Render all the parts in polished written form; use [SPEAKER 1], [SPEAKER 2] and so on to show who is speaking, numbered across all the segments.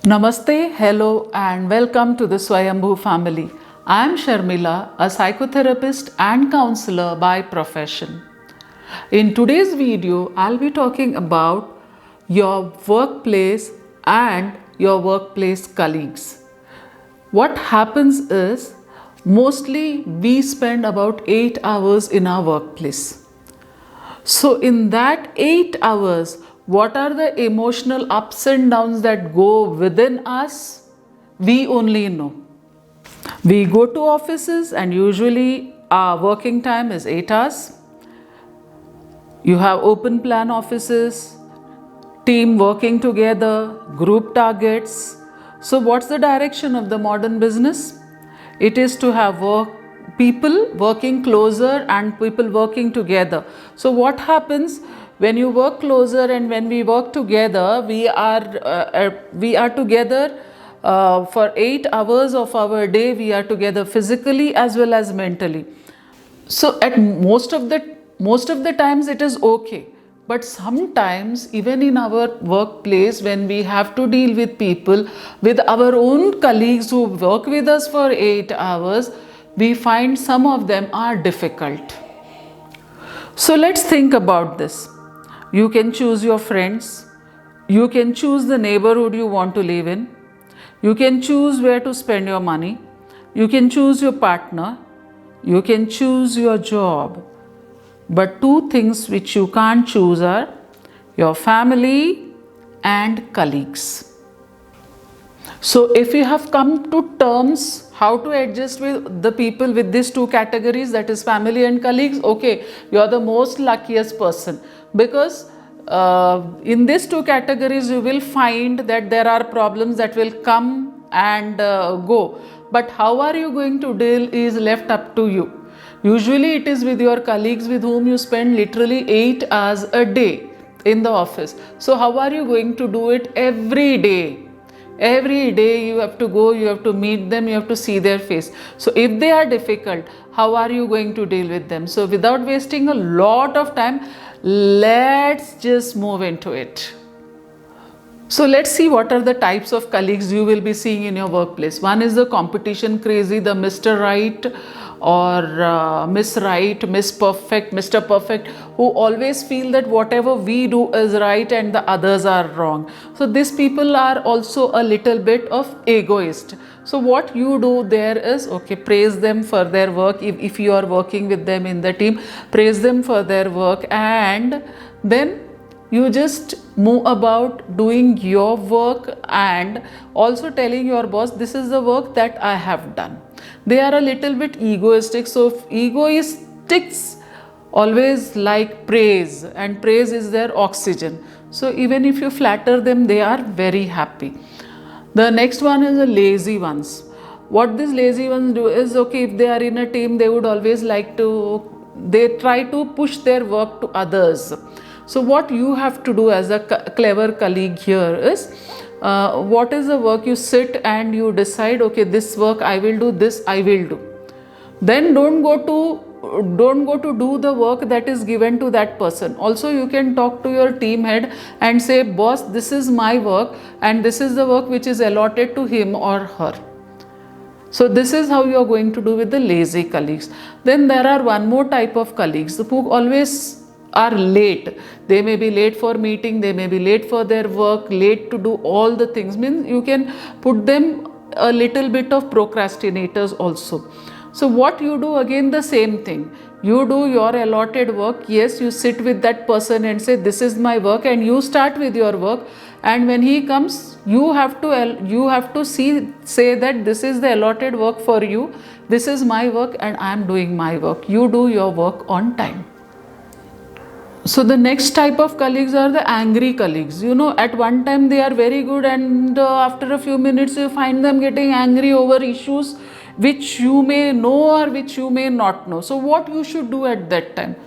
[SPEAKER 1] Namaste, hello, and welcome to the Swayambhu family. I am Sharmila, a psychotherapist and counselor by profession. In today's video, I'll be talking about your workplace and your workplace colleagues. What happens is mostly we spend about 8 hours in our workplace. So, in that 8 hours, what are the emotional ups and downs that go within us? We only know. We go to offices, and usually our working time is 8 hours. You have open plan offices, team working together, group targets. So, what's the direction of the modern business? It is to have people working closer and people working together. So, what happens when you work closer and when we work together? We are together for 8 hours of our day. We are together physically as well as mentally. So, at most of the times it is okay, but sometimes even in our workplace, when we have to deal with people, with our own colleagues who work with us for 8 hours, we find some of them are difficult. So let's think about this. You can choose your friends, you can choose the neighborhood you want to live in, you can choose where to spend your money, you can choose your partner, you can choose your job. But two things which you can't choose are your family and colleagues. So if you have come to terms how to adjust with the people with these two categories, that is family and colleagues, okay, you are the most luckiest person, because in these two categories you will find that there are problems that will come and go. But how are you going to deal is left up to you. Usually it is with your colleagues with whom you spend literally 8 hours a day in the office. So how are you going to do it every day? Every day you have to go, you have to meet them, you have to see their face. So if they are difficult, how are you going to deal with them? So without wasting a lot of time, let's just move into it. So let's see what are the types of colleagues you will be seeing in your workplace. One is the competition crazy, the Mr. Right or Miss Right, Miss Perfect, Mr. Perfect, who always feel that whatever we do is right and the others are wrong. So these people are also a little bit of egoist. So what you do there is, okay, praise them for their work. If you are working with them in the team, praise them for their work, and then you just move about doing your work and also telling your boss, this is the work that I have done. They are a little bit egoistic. So egoistics always like praise, and praise is their oxygen. So even if you flatter them, they are very happy. The next one is the lazy ones. What these lazy ones do is, okay, if they are in a team, they would always they try to push their work to others. So what you have to do as a clever colleague here is, what is the work, you sit and you decide, okay, this work I will do, this I will do. Then don't go to do the work that is given to that person. Also you can talk to your team head and say, boss, this is my work and this is the work which is allotted to him or her. So this is how you are going to do with the lazy colleagues. Then there are one more type of colleagues who always are late. They may be late for meeting, they may be late for their work, late to do all the things. Means you can put them a little bit of procrastinators also. So what you do, again the same thing. You do your allotted work. Yes, you sit with that person and say, this is my work, and you start with your work. And when he comes, you have to say that this is the allotted work for you. This is my work and I am doing my work. You do your work on time. So the next type of colleagues are the angry colleagues. You know, at one time they are very good, and after a few minutes you find them getting angry over issues which you may know or which you may not know. So what you should do at that time?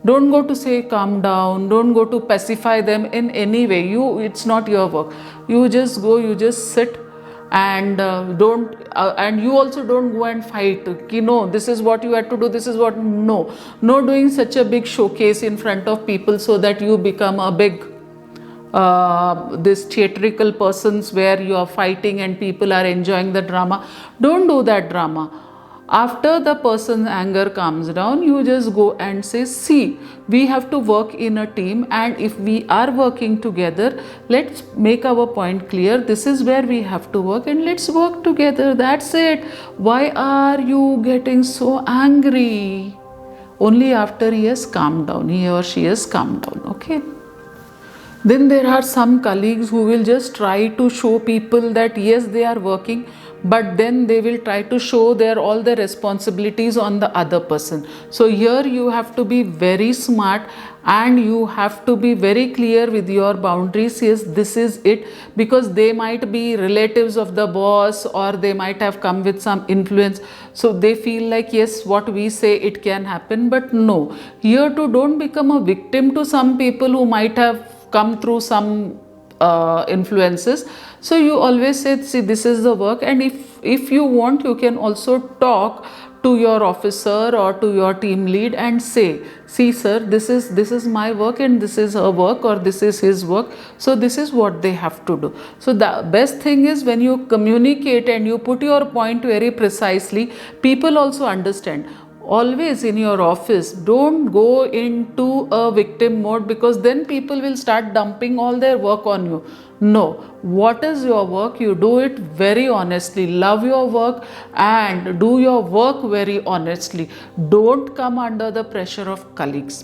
[SPEAKER 1] Don't go to say calm down, don't go to pacify them in any way. It's not your work. You just go, you just sit, and and you also don't go and fight, no, this is what you had to do, this is what, no doing such a big showcase in front of people so that you become a big this theatrical persons where you are fighting and people are enjoying the drama. Don't do that drama. After the person's anger calms down, you just go and say, see, we have to work in a team, and if we are working together, let's make our point clear. This is where we have to work, and let's work together. That's it. Why are you getting so angry? Only after he has calmed down, he or she has calmed down. Okay. Then there are some colleagues who will just try to show people that yes, they are working, but then they will try to show their all the responsibilities on the other person. So here you have to be very smart, and you have to be very clear with your boundaries. Yes, this is it, because they might be relatives of the boss, or they might have come with some influence, so they feel like yes, what we say it can happen. But no, here too, don't become a victim to some people who might have come through some influences. So you always say, see, this is the work, and if you want, you can also talk to your officer or to your team lead and say, see sir, this is my work, and this is her work, or this is his work, so this is what they have to do. So the best thing is when you communicate and you put your point very precisely, people also understand. Always in your office, don't go into a victim mode, because then people will start dumping all their work on you. No, what is your work? You do it very honestly. Love your work and do your work very honestly. Don't come under the pressure of colleagues.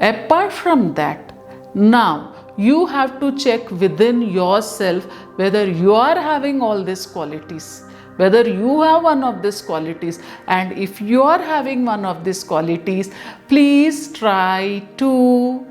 [SPEAKER 1] Apart from that, now you have to check within yourself whether you are having all these qualities, whether you have one of these qualities. And if you are having one of these qualities, please try to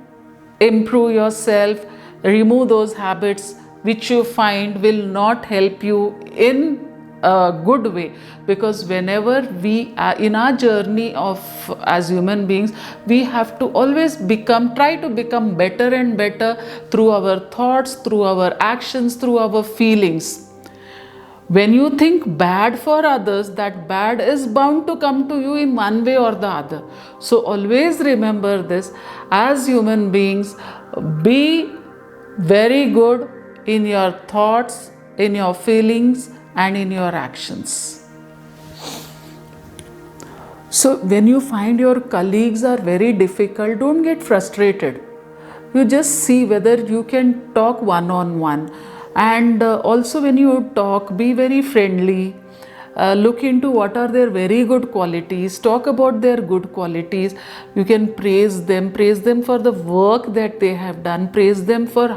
[SPEAKER 1] improve yourself, remove those habits which you find will not help you in a good way. Because whenever we are in our journey of as human beings, we have to always try to become better and better through our thoughts, through our actions, through our feelings. When you think bad for others, that bad is bound to come to you in one way or the other. So always remember this. As human beings, be very good in your thoughts, in your feelings, and in your actions. So when you find your colleagues are very difficult, don't get frustrated. You just see whether you can talk one-on-one. And also when you talk, be very friendly. Look into what are their very good qualities, talk about their good qualities. You can praise them for the work that they have done, praise them for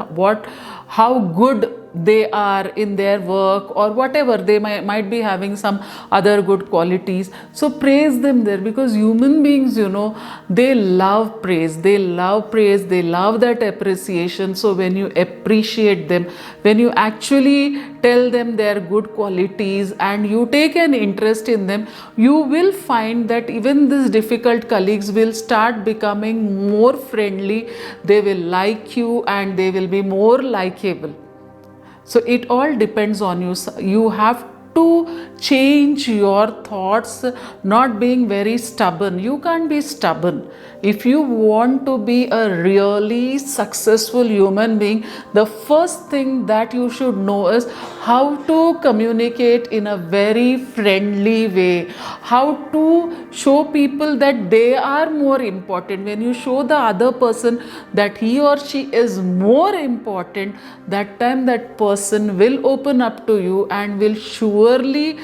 [SPEAKER 1] how good they are in their work, or whatever they might be having some other good qualities. So praise them there, because human beings, they love praise, they love that appreciation. So when you appreciate them, when you actually tell them their good qualities and you take an interest in them, you will find that even these difficult colleagues will start becoming more friendly. They will like you and they will be more likable. So it all depends on you. You have to change your thoughts, not being very stubborn. You can't be stubborn. If you want to be a really successful human being, the first thing that you should know is how to communicate in a very friendly way, how to show people that they are more important. When you show the other person that he or she is more important, that time that person will open up to you and will surely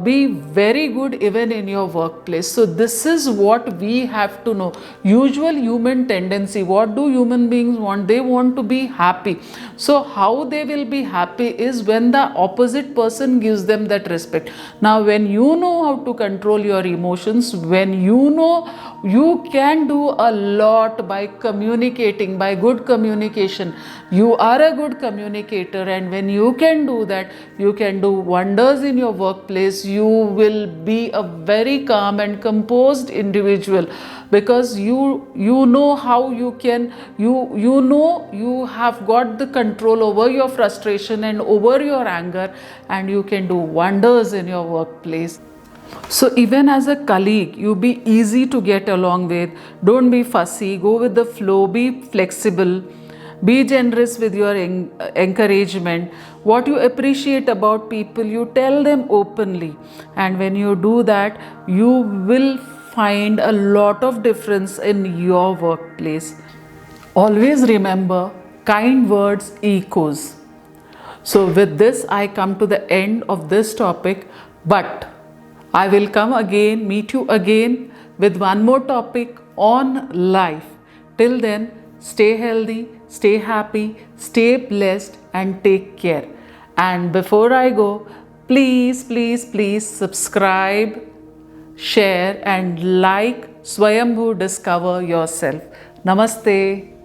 [SPEAKER 1] be very good even in your workplace. So this is what we have to know. Usual human tendency, what do human beings want? They want to be happy. So how they will be happy is when the opposite person gives them that respect. Now when you know how to control your emotions, when you know you can do a lot by communicating, by good communication, you are a good communicator, and when you can do that, you can do wonders in your workplace. You will be a very calm and composed individual, because you know how you can, you know you have got the control over your frustration and over your anger, and you can do wonders in your workplace. So even as a colleague, you be easy to get along with. Don't be fussy, go with the flow, be flexible. Be generous with your encouragement. What you appreciate about people, you tell them openly. And when you do that, you will find a lot of difference in your workplace. Always remember, kind words echoes. So, with this, I come to the end of this topic, but I will come again, meet you again with one more topic on life. Till then, stay healthy, stay happy, stay blessed, and take care. And before I go, please, please, please subscribe, share, and like Swayambhu Discover Yourself. Namaste.